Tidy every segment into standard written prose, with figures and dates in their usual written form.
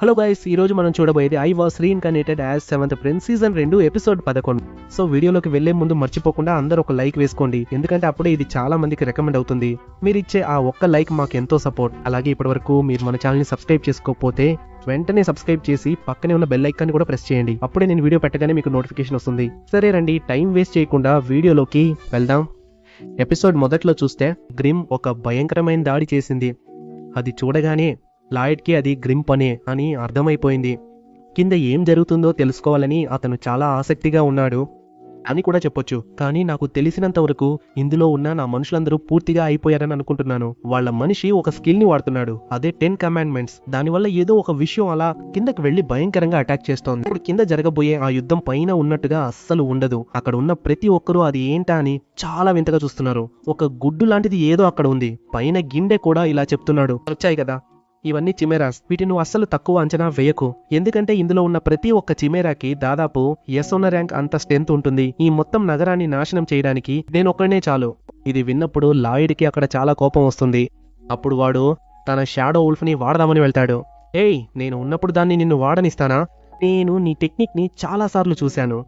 Hello guys, ఈ రోజు మనం చూడబోయేది I was reincarnated as 7th prince season 2 episode 11. So వీడియోలోకి వెళ్లే ముందు మర్చిపోకుండా అందరూ ఒక లైక్ వేసుకోండి, ఎందుకంటే అప్పుడే ఇది చాలా మందికి రికమెండ్ అవుతుంది. మీరు ఇచ్చే ఆ ఒక్క లైక్ మాకు ఎంతో సపోర్ట్. అలాగే ఇప్పటివరకు మీరు మన ఛానల్ ని సబ్స్క్రైబ్ చేసుకోకపోతే వెంటనే సబ్స్క్రైబ్ చేసి పక్కనే ఉన్న బెల్ ఐకాన్ కూడా ప్రెస్ చేయండి. అప్పుడే నేను వీడియో పెట్టగానే మీకు నోటిఫికేషన్ వస్తుంది. సరే రండి, టైం వేస్ట్ చేయకుండా వీడియోలోకి వెళ్దాం. ఎపిసోడ్ మొదట్లో చూస్తే గ్రిమ్ ఒక భయంకరమైన దాడి చేసింది. అది చూడగానే లాయిడ్కి అది గ్రిమ్ పనే అని అర్థమైపోయింది. కింద ఏం జరుగుతుందో తెలుసుకోవాలని అతను చాలా ఆసక్తిగా ఉన్నాడు అని కూడా చెప్పొచ్చు. కానీ నాకు తెలిసినంత వరకు ఇందులో ఉన్న నా మనుషులందరూ పూర్తిగా అయిపోయారని అనుకుంటున్నాను. వాళ్ళ మనిషి ఒక స్కిల్ ని వాడుతున్నాడు, అదే 10 కమాండ్మెంట్స్. దానివల్ల ఏదో ఒక విషయం అలా కిందకి వెళ్లి భయంకరంగా అటాక్ చేస్తోంది. ఇప్పుడు కింద జరగబోయే ఆ యుద్ధం పైన ఉన్నట్టుగా అస్సలు ఉండదు. అక్కడ ఉన్న ప్రతి ఒక్కరూ అది ఏంటా అని చాలా వింతగా చూస్తున్నారు. ఒక గుడ్డు లాంటిది ఏదో అక్కడ ఉంది. పైన గిండె కూడా ఇలా చెప్తున్నాడు, వచ్చాయి కదా ఇవన్నీ చిమెరాస్, వీటిని నువ్వు అస్సలు తక్కువ అంచనా వేయకు. ఎందుకంటే ఇందులో ఉన్న ప్రతి ఒక్క చిమెరాకి దాదాపు ఎస్1 ర్యాంక్ అంత స్ట్రెంత్ ఉంటుంది. ఈ మొత్తం నగరాన్ని నాశనం చేయడానికి నేను ఒక్కడనే చాలు. ఇది విన్నప్పుడు లాయిడ్కి అక్కడ చాలా కోపం వస్తుంది. అప్పుడు వాడు తన షాడో వుల్ఫ్ ని వాడదామని వెళ్తాడు. ఏయ్, నేను ఉన్నప్పుడు దాన్ని నిన్ను వాడనిస్తానా? నేను నీ టెక్నిక్ ని చాలా సార్లు చూశాను.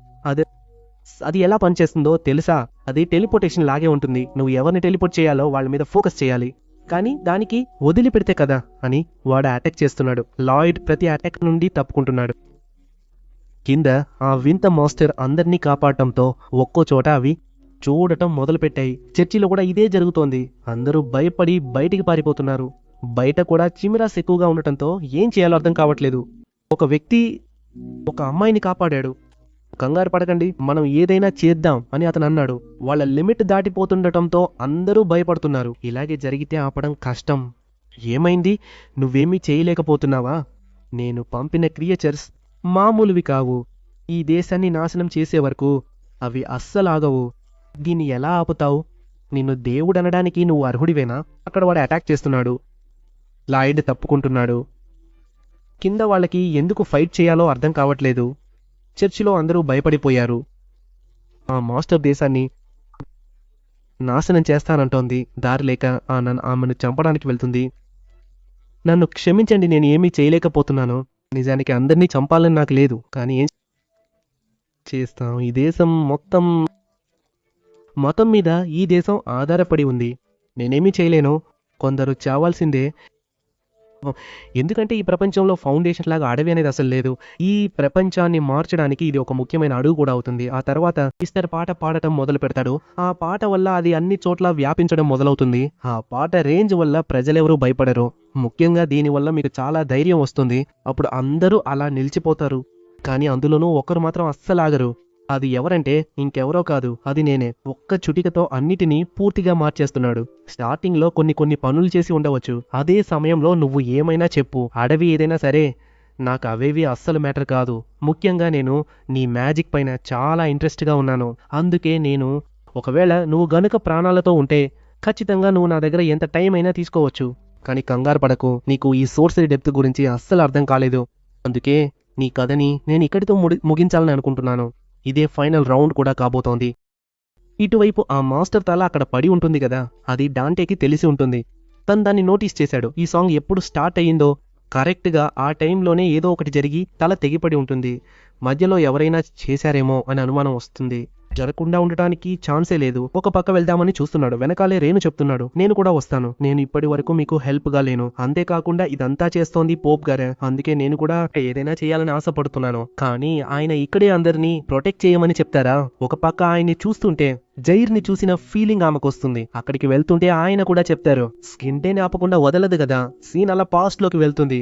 అది ఎలా పనిచేస్తుందో తెలుసా? అది టెలిపోర్టేషన్ లాగే ఉంటుంది. నువ్వు ఎవరిని టెలిపోర్ట్ చేయాలో వాళ్ళ మీద ఫోకస్ చేయాలి, కానీ దానికి వదిలిపెడితే కదా అని వాడు అటాక్ చేస్తున్నాడు. లాయిడ్ ప్రతి అటాక్ నుండి తప్పుకుంటున్నాడు. కింద ఆ వింత మాస్టర్ అందరినీ కాపాడటంతో ఒక్కో చోట అవి చూడటం మొదలుపెట్టాయి. చర్చిలో కూడా ఇదే జరుగుతోంది. అందరూ భయపడి బయటికి పారిపోతున్నారు. బయట కూడా చిమిరాస్ ఎక్కువగా ఉండటంతో ఏం చేయాలో అర్థం కావట్లేదు. ఒక వ్యక్తి ఒక అమ్మాయిని కాపాడాడు. కంగారు పడకండి, మనం ఏదైనా చేద్దాం అని అతను అన్నాడు. వాళ్ళ లిమిట్ దాటిపోతుండటంతో అందరూ భయపడుతున్నారు. ఇలాగే జరిగితే ఆపడం కష్టం. ఏమైంది? నువ్వేమీ చేయలేకపోతున్నావా? నేను పంపిన క్రియేచర్స్ మామూలువి కావు. ఈ దేశాన్ని నాశనం చేసే వరకు అవి అస్సలాగవు. దీన్ని ఎలా ఆపుతావు? నిన్ను దేవుడనడానికి నువ్వు అర్హుడివేనా? అక్కడ వాడు అటాక్ చేస్తున్నాడు. లాయిడ్ తప్పుకుంటున్నాడు. కింద వాళ్ళకి ఎందుకు ఫైట్ చేయాలో అర్థం కావట్లేదు. చర్చిలో అందరూ భయపడిపోయారు. ఆ మాస్టర్ దేశాన్ని నాశనం చేస్తానంటోంది. దారి లేక ఆమెను చంపడానికి వెళ్తుంది. నన్ను క్షమించండి, నేను ఏమీ చేయలేకపోతున్నాను. నిజానికి అందరినీ చంపాలని నాకు లేదు, కానీ ఏం చేస్తాం? ఈ దేశం మతం మీద ఈ దేశం ఆధారపడి ఉంది. నేనేమీ చేయలేను. కొందరు చావాల్సిందే. ఎందుకంటే ఈ ప్రపంచంలో ఫౌండేషన్ లాగా అడవి అనేది అసలు లేదు. ఈ ప్రపంచాన్ని మార్చడానికి ఇది ఒక ముఖ్యమైన అడుగు కూడా అవుతుంది. ఆ తర్వాత మిస్టర్ పాట పాడటం మొదలు పెడతాడు. ఆ పాట వల్ల అది అన్ని చోట్ల వ్యాపించడం మొదలవుతుంది. ఆ పాట రేంజ్ వల్ల ప్రజలెవరూ భయపడరు. ముఖ్యంగా దీనివల్ల మీకు చాలా ధైర్యం వస్తుంది. అప్పుడు అందరూ అలా నిలిచిపోతారు. కానీ అందులోనూ ఒకరు మాత్రం అస్సలు ఆగరు. అది ఎవరంటే ఇంకెవరో కాదు, అది నేనే. ఒక్క చుటికతో అన్నిటినీ పూర్తిగా మార్చేస్తున్నాడు. స్టార్టింగ్ లో కొన్ని పనులు చేసి ఉండవచ్చు. అదే సమయంలో నువ్వు ఏమైనా చెప్పు, అడవి ఏదైనా సరే, నాకు అవేవి అస్సలు మ్యాటర్ కాదు. ముఖ్యంగా నేను నీ మ్యాజిక్ పైన చాలా ఇంట్రెస్ట్గా ఉన్నాను. అందుకే నేను ఒకవేళ నువ్వు గనుక ప్రాణాలతో ఉంటే ఖచ్చితంగా నువ్వు నా దగ్గర ఎంత టైం అయినా తీసుకోవచ్చు. కానీ కంగారు పడకు, నీకు ఈ సోర్సరీ డెప్త్ గురించి అస్సలు అర్థం కాలేదు. అందుకే నీ కథని నేను ఇక్కడితో ముగించాలని అనుకుంటున్నాను. ఇదే ఫైనల్ రౌండ్ కూడా కాబోతోంది. ఇటువైపు ఆ మాస్టర్ తల అక్కడ పడి ఉంటుంది కదా, అది డాంటేకి తెలిసి ఉంటుంది. తను దాన్ని నోటీస్ చేశాడు. ఈ సాంగ్ ఎప్పుడు స్టార్ట్ అయ్యిందో కరెక్ట్గా ఆ టైంలోనే ఏదో ఒకటి జరిగి తల తెగిపడి ఉంటుంది. మధ్యలో ఎవరైనా చేశారేమో అని అనుమానం వస్తుంది. జరగకుండా ఉండటానికి ఛాన్సే లేదు. ఒక పక్క వెళ్దామని చూస్తున్నాడు. వెనకాలే రేణు చెప్తున్నాడు, నేను కూడా వస్తాను. నేను ఇప్పటి వరకు మీకు హెల్ప్ గా లేను. అంతేకాకుండా ఇదంతా చేస్తోంది పోప్ గారే. అందుకే నేను కూడా ఏదైనా చేయాలని ఆశపడుతున్నాను. కానీ ఆయన ఇక్కడే అందరినీ ప్రొటెక్ట్ చేయమని చెప్తారా? ఒక పక్క ఆయన్ని చూస్తుంటే జైర్ ని చూసిన ఫీలింగ్ ఆమెకు వస్తుంది. అక్కడికి వెళ్తుంటే ఆయన కూడా చెప్తారు. స్కింటేని ఆపకుండా వదలదు కదా. సీన్ అలా పాస్ట్ లోకి వెళ్తుంది.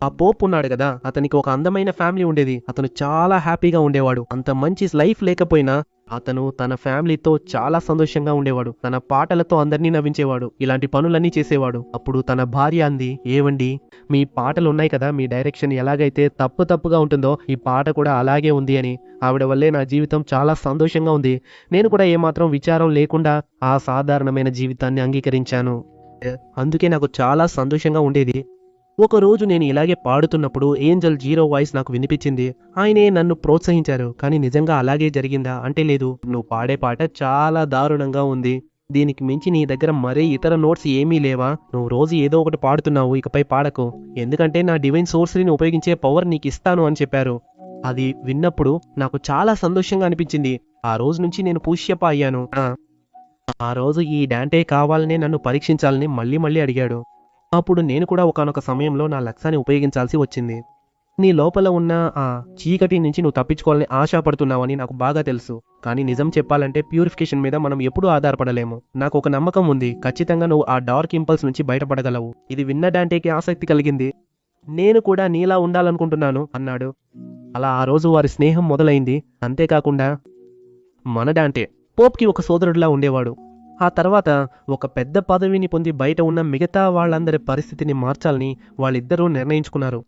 ఆ పోప్ ఉన్నాడు కదా, అతనికి ఒక అందమైన ఫ్యామిలీ ఉండేది. అతను చాలా హ్యాపీగా ఉండేవాడు. అంత మంచి లైఫ్ లేకపోయినా అతను తన ఫ్యామిలీతో చాలా సంతోషంగా ఉండేవాడు. తన పాటలతో అందరినీ నవ్వించేవాడు. ఇలాంటి పనులన్నీ చేసేవాడు. అప్పుడు తన భార్య అంది, ఏవండి, మీ పాటలు ఉన్నాయి కదా, మీ డైరెక్షన్ ఎలాగైతే తప్పుగా ఉంటుందో ఈ పాట కూడా అలాగే ఉంది అని. ఆవిడ వల్లే నా జీవితం చాలా సంతోషంగా ఉంది. నేను కూడా ఏమాత్రం విచారం లేకుండా ఆ సాధారణమైన జీవితాన్ని అంగీకరించాను. అందుకే నాకు చాలా సంతోషంగా ఉండేది. ఒకరోజు నేను ఇలాగే పాడుతున్నప్పుడు ఏంజల్ జీరో వాయిస్ నాకు వినిపించింది. ఆయనే నన్ను ప్రోత్సహించారు. కానీ నిజంగా అలాగే జరిగిందా అంటే లేదు. నువ్వు పాడే పాట చాలా దారుణంగా ఉంది. దీనికి మించి నీ దగ్గర మరే ఇతర నోట్స్ ఏమీ లేవా? నువ్వు రోజు ఏదో ఒకటి పాడుతున్నావు, ఇకపై పాడకు. ఎందుకంటే నా డివైన్ సోర్సరీని ఉపయోగించే పవర్ నీకు ఇస్తాను అని చెప్పారు. అది విన్నప్పుడు నాకు చాలా సంతోషంగా అనిపించింది. ఆ రోజు నుంచి నేను పుష్యప్ప అయ్యాను. ఆ రోజు ఈ డాంటే కావాలనే నన్ను పరీక్షించాలని మళ్ళీ మళ్ళీ అడిగాడు. అప్పుడు నేను కూడా ఒకానొక సమయంలో నా లక్ష్యాన్ని ఉపయోగించాల్సి వచ్చింది. నీ లోపల ఉన్న ఆ చీకటి నుంచి నువ్వు తప్పించుకోవాలని ఆశపడుతున్నావని నాకు బాగా తెలుసు. కానీ నిజం చెప్పాలంటే ప్యూరిఫికేషన్ మీద మనం ఎప్పుడూ ఆధారపడలేము. నాకు ఒక నమ్మకం ఉంది, ఖచ్చితంగా నువ్వు ఆ డార్క్ ఇంపల్స్ నుంచి బయటపడగలవు. ఇది విన్న డాంటేకి ఆసక్తి కలిగింది. నేను కూడా నీలా ఉండాలనుకుంటున్నాను అన్నాడు. అలా ఆ రోజు వారి స్నేహం మొదలైంది. అంతేకాకుండా మన డాంటే పోప్కి ఒక సోదరుడిలా ఉండేవాడు. ఆ తర్వాత ఒక పెద్ద పదవిని పొంది బయట ఉన్న మిగతా వాళ్ళందరి పరిస్థితిని మార్చాలని వాళ్ళిద్దరూ నిర్ణయించుకున్నారు.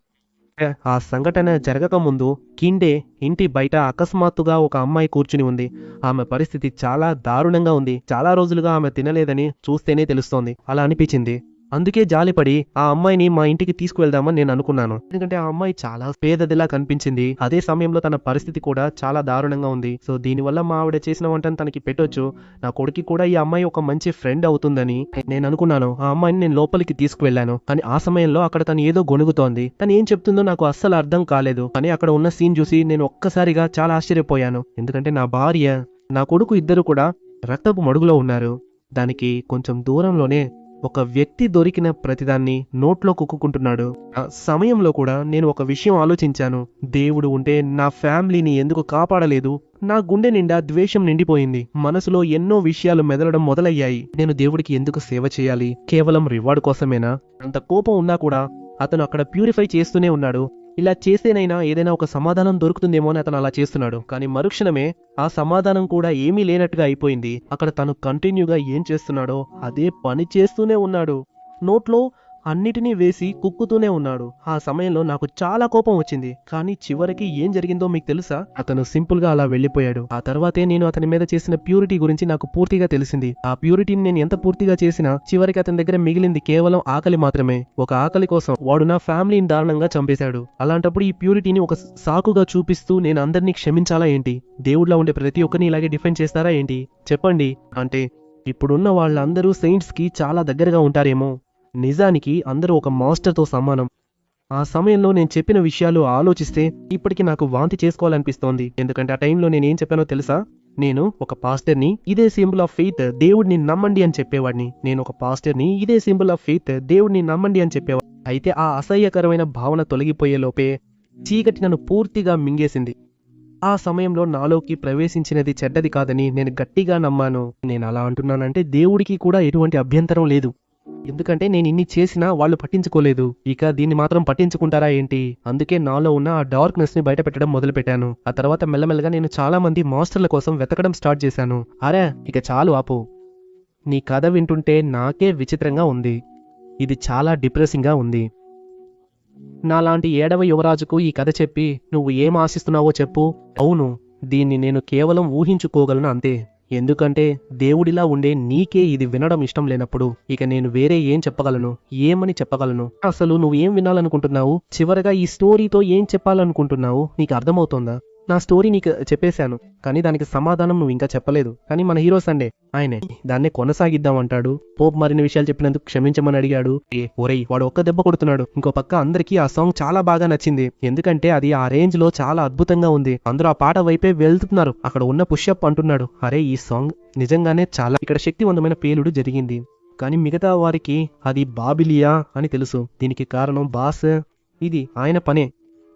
ఆ సంఘటన జరగక ముందు కిండే ఇంటి బయట అకస్మాత్తుగా ఒక అమ్మాయి కూర్చుని ఉంది. ఆమె పరిస్థితి చాలా దారుణంగా ఉంది. చాలా రోజులుగా ఆమె తినలేదని చూస్తేనే తెలుస్తోంది. అలా అనిపించింది. అందుకే జాలిపడి ఆ అమ్మాయిని మా ఇంటికి తీసుకువెళ్దామని నేను అనుకున్నాను. ఎందుకంటే ఆ అమ్మాయి చాలా పేదదిలా కనిపించింది. అదే సమయంలో తన పరిస్థితి కూడా చాలా దారుణంగా ఉంది. సో దీనివల్ల మా ఆవిడ చేసిన వంటను తనకి పెట్టొచ్చు. నా కొడుకు కూడా ఈ అమ్మాయి ఒక మంచి ఫ్రెండ్ అవుతుందని నేను అనుకున్నాను. ఆ అమ్మాయిని నేను లోపలికి తీసుకువెళ్లాను. కానీ ఆ సమయంలో అక్కడ తను ఏదో గొణుగుతోంది. తను ఏం చెప్తుందో నాకు అస్సలు అర్థం కాలేదు. కానీ అక్కడ ఉన్న సీన్ చూసి నేను ఒక్కసారిగా చాలా ఆశ్చర్యపోయాను. ఎందుకంటే నా భార్య, నా కొడుకు ఇద్దరు కూడా రక్తపు మడుగులో ఉన్నారు. దానికి కొంచెం దూరంలోనే ఒక వ్యక్తి దొరికిన ప్రతిదాన్ని నోట్లో కుక్కుంటున్నాడు. ఆ సమయంలో కూడా నేను ఒక విషయం ఆలోచించాను. దేవుడు ఉంటే నా ఫ్యామిలీని ఎందుకు కాపాడలేదు? నా గుండె నిండా ద్వేషం నిండిపోయింది. మనసులో ఎన్నో విషయాలు మెదలడం మొదలయ్యాయి. నేను దేవుడికి ఎందుకు సేవ చేయాలి? కేవలం రివార్డ్ కోసమేనా? అంత కోపం ఉన్నా కూడా అతను అక్కడ ప్యూరిఫై చేస్తూనే ఉన్నాడు. ఇలా చేస్తేనైనా ఏదైనా ఒక సమాధానం దొరుకుతుందేమో అని అతను అలా చేస్తున్నాడు. కానీ మరుక్షణమే ఆ సమాధానం కూడా ఏమీ లేనట్టుగా అయిపోయింది. అక్కడ తను కంటిన్యూగా ఏం చేస్తున్నాడో అదే పని చేస్తూనే ఉన్నాడు. నోట్లో అన్నిటినీ వేసి కుక్కుతూనే ఉన్నాడు. ఆ సమయంలో నాకు చాలా కోపం వచ్చింది. కానీ చివరికి ఏం జరిగిందో మీకు తెలుసా? అతను సింపుల్ గా అలా వెళ్ళిపోయాడు. ఆ తర్వాతే నేను అతని మీద చేసిన ప్యూరిటీ గురించి నాకు పూర్తిగా తెలిసింది. ఆ ప్యూరిటీని నేను ఎంత పూర్తిగా చేసినా చివరికి అతని దగ్గర మిగిలింది కేవలం ఆకలి మాత్రమే. ఒక ఆకలి కోసం వాడు నా ఫ్యామిలీని దారుణంగా చంపేశాడు. అలాంటప్పుడు ఈ ప్యూరిటీని ఒక సాకుగా చూపిస్తూ నేను అందరినీ క్షమించాలా ఏంటి? దేవుడిలో ఉండే ప్రతి ఒక్కరిని ఇలాగే డిఫెండ్ చేస్తారా ఏంటి? చెప్పండి. అంటే ఇప్పుడున్న వాళ్ళందరూ సెయింట్స్ కి చాలా దగ్గరగా ఉంటారేమో. నిజానికి అందరూ ఒక మాస్టర్తో సమానం. ఆ సమయంలో నేను చెప్పిన విషయాలు ఆలోచిస్తే ఇప్పటికీ నాకు వాంతి చేసుకోవాలనిపిస్తోంది. ఎందుకంటే ఆ టైంలో నేను ఏం చెప్పానో తెలుసా? నేను ఒక పాస్టర్ని, ఇదే సింబల్ ఆఫ్ ఫెయిత్, దేవుడిని నమ్మండి అని చెప్పేవాడిని. నేను ఒక పాస్టర్ని, ఇదే సింబల్ ఆఫ్ ఫెయిత్, దేవుడిని నమ్మండి అని చెప్పేవాడిని. అయితే ఆ అసహ్యకరమైన భావన తొలగిపోయే లోపే చీకటి నన్ను పూర్తిగా మింగేసింది. ఆ సమయంలో నాలోకి ప్రవేశించినది చెడ్డది కాదని నేను గట్టిగా నమ్మాను. నేను అలా అంటున్నానంటే దేవుడికి కూడా ఎటువంటి అభ్యంతరం లేదు. ఎందుకంటే నేను ఇన్ని చేసినా వాళ్ళు పట్టించుకోలేదు. ఇక దీన్ని మాత్రం పట్టించుకుంటారా ఏంటి? అందుకే నాలో ఉన్న ఆ డార్క్నెస్ ని బయట పెట్టడం మొదలు పెట్టాను. ఆ తర్వాత మెల్లమెల్లగా నేను చాలా మంది మాస్టర్ల కోసం వెతకడం స్టార్ట్ చేశాను. అరే ఇక చాలు ఆపు. నీ కథ వింటుంటే నాకే విచిత్రంగా ఉంది. ఇది చాలా డిప్రెసింగ్ గా ఉంది. నాలాంటి 7వ యువరాజుకు ఈ కథ చెప్పి నువ్వు ఏం ఆశిస్తున్నావో చెప్పు. అవును, దీన్ని నేను కేవలం ఊహించుకోగలను అంతే. ఎందుకంటే దేవుడిలా ఉండే నీకే ఇది వినడం ఇష్టం లేనప్పుడు ఇక నేను వేరే ఏం చెప్పగలను? ఏమని చెప్పగలను? అసలు నువ్వు ఏం వినాలనుకుంటున్నావు? చివరగా ఈ స్టోరీతో ఏం చెప్పాలనుకుంటున్నావు? నీకు అర్థమవుతోందా? నా స్టోరీ నీకు చెప్పేశాను, కానీ దానికి సమాధానం నువ్వు ఇంకా చెప్పలేదు. కానీ మన హీరో సండే ఆయనే దాన్నే కొనసాగిద్దామంటాడు. పోప్ మరిన్ని విషయాలు చెప్పినందుకు క్షమించమని అడిగాడు. ఒరేయ్ వాడు ఒక్క దెబ్బ కొడుతున్నాడు. ఇంకో పక్క అందరికీ ఆ సాంగ్ చాలా బాగా నచ్చింది. ఎందుకంటే అది ఆ రేంజ్ లో చాలా అద్భుతంగా ఉంది. అందరూ ఆ పాట వైపే వెళ్తున్నారు. అక్కడ ఉన్న పుష్యప్ అంటున్నాడు, అరే ఈ సాంగ్ నిజంగానే చాలా ఇక్కడ శక్తివంతమైన పేలుడు జరిగింది. కానీ మిగతా వారికి అది బాబిలియా అని తెలుసు. దీనికి కారణం బాస్, ఇది ఆయన పనే.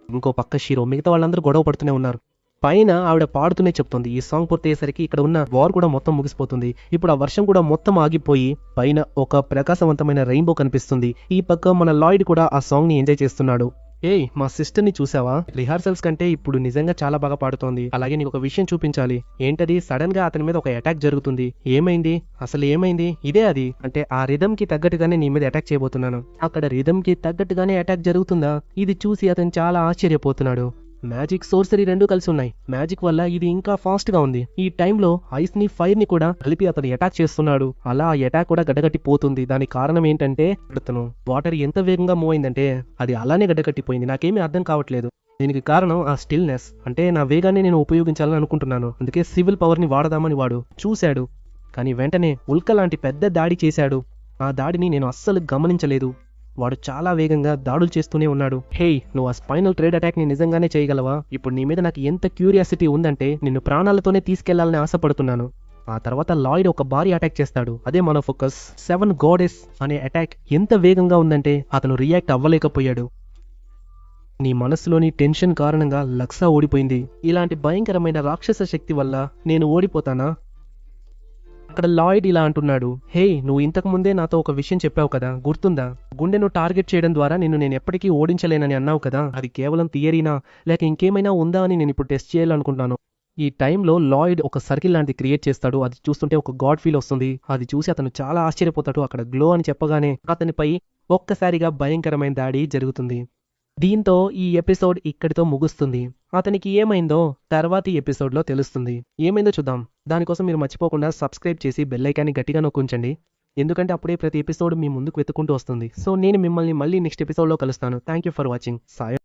ఇంకో పక్క షీరో మిగతా వాళ్ళందరూ గొడవ పడుతూనే ఉన్నారు. పైన ఆవిడ పాడుతూనే చెప్తుంది. ఈ సాంగ్ పూర్తయ్యేసరికి ఇక్కడ ఉన్న వార్ కూడా మొత్తం ముగిసిపోతుంది. ఇప్పుడు ఆ వర్షం కూడా మొత్తం ఆగిపోయి పైన ఒక ప్రకాశవంతమైన రెయిన్బో కనిపిస్తుంది. ఈ పక్క మన లాయిడ్ కూడా ఆ సాంగ్ ని ఎంజాయ్ చేస్తున్నాడు. ఏయ్ మా సిస్టర్ ని చూసావా? రిహార్సల్స్ కంటే ఇప్పుడు నిజంగా చాలా బాగా పాడుతోంది. అలాగే నీకు ఒక విషయం చూపించాలి. ఏంటది? సడన్ గా అతని మీద ఒక అటాక్ జరుగుతుంది. ఏమైంది? అసలు ఏమైంది? ఇదే అది. అంటే ఆ రిథమ్ కి తగ్గట్టుగానే నీ మీద అటాక్ చేయబోతున్నాను. అక్కడ రిథమ్ కి తగ్గట్టుగానే అటాక్ జరుగుతుందా? ఇది చూసి అతను చాలా ఆశ్చర్యపోతున్నాడు. మ్యాజిక్, సోర్సరీ రెండూ కలిసి ఉన్నాయి. మ్యాజిక్ వల్ల ఇది ఇంకా ఫాస్ట్ గా ఉంది. ఈ టైంలో ఐస్ ని ఫైర్ ని కూడా కలిపి అతను అటాక్ చేస్తున్నాడు. అలా ఆ అటాక్ కూడా గడ్డగట్టిపోతుంది. దానికి కారణం ఏంటంటే అతను వాటర్ ఎంత వేగంగా మూవ్ అయిందంటే అది అలానే గడ్డగట్టిపోయింది. నాకేమీ అర్థం కావట్లేదు. దీనికి కారణం ఆ స్టిల్నెస్. అంటే నా వేగాన్ని నేను ఉపయోగించాలని అనుకుంటున్నాను. అందుకే సివిల్ పవర్ ని వాడదామని వాడు చూశాడు. కానీ వెంటనే ఉల్క లాంటి పెద్ద దాడి చేశాడు. ఆ దాడిని నేను అస్సలు గమనించలేదు. వాడు చాలా వేగంగా దాడులు చేస్తూనే ఉన్నాడు. హే, నువ్వు ఆ స్పైనల్ ట్రేడ్ అటాక్ ని నిజంగానే చేయగలవా? ఇప్పుడు నీ మీద నాకు ఎంత క్యూరియాసిటీ ఉందంటే నిన్ను ప్రాణాలతోనే తీసుకెళ్లాలని ఆశపడుతున్నాను. ఆ తర్వాత లాయిడ్ ఒక భారీ అటాక్ చేస్తాడు. అదే మన ఫోకస్ 7 గాడెస్ అనే అటాక్ ఎంత వేగంగా ఉందంటే అతను రియాక్ట్ అవ్వలేకపోయాడు. నీ మనసులోని టెన్షన్ కారణంగా లక్సా ఓడిపోయింది. ఇలాంటి భయంకరమైన రాక్షస శక్తి వల్ల నేను ఓడిపోతానా? అక్కడ లాయిడ్ ఇలా అంటున్నాడు, హే, నువ్వు ఇంతకు ముందే నాతో ఒక విషయం చెప్పావు కదా, గుర్తుందా? గుండెను టార్గెట్ చేయడం ద్వారా నేను ఎప్పటికీ ఓడించలేనని అన్నావు కదా. అది కేవలం థియరీనా లేక ఇంకేమైనా ఉందా అని నేను ఇప్పుడు టెస్ట్ చేయాలనుకుంటున్నాను. ఈ టైంలో లాయిడ్ ఒక సర్కిల్ లాంటిది క్రియేట్ చేస్తాడు. అది చూస్తుంటే ఒక గాడ్ ఫీల్ వస్తుంది. అది చూసి అతను చాలా ఆశ్చర్యపోతాడు. అక్కడ గ్లో అని చెప్పగానే అతనిపై ఒక్కసారిగా భయంకరమైన దాడి జరుగుతుంది. దీంతో ఈ ఎపిసోడ్ ఇక్కడితో ముగుస్తుంది. అతనికి ఏమైందో తర్వాతి ఎపిసోడ్లో తెలుస్తుంది. ఏమైందో చూద్దాం. దానికోసం మీరు మర్చిపోకుండా సబ్స్క్రైబ్ చేసి బెల్ ఐకాన్ని గట్టిగా నొక్కుంచండి. ఎందుకంటే అప్పుడే ప్రతి ఎపిసోడ్ మీ ముందుకు వెతుక్కుంటూ వస్తుంది. సో నేను మిమ్మల్ని మళ్ళీ నెక్స్ట్ ఎపిసోడ్లో కలుస్తాను. Thank you for watching. సాయం.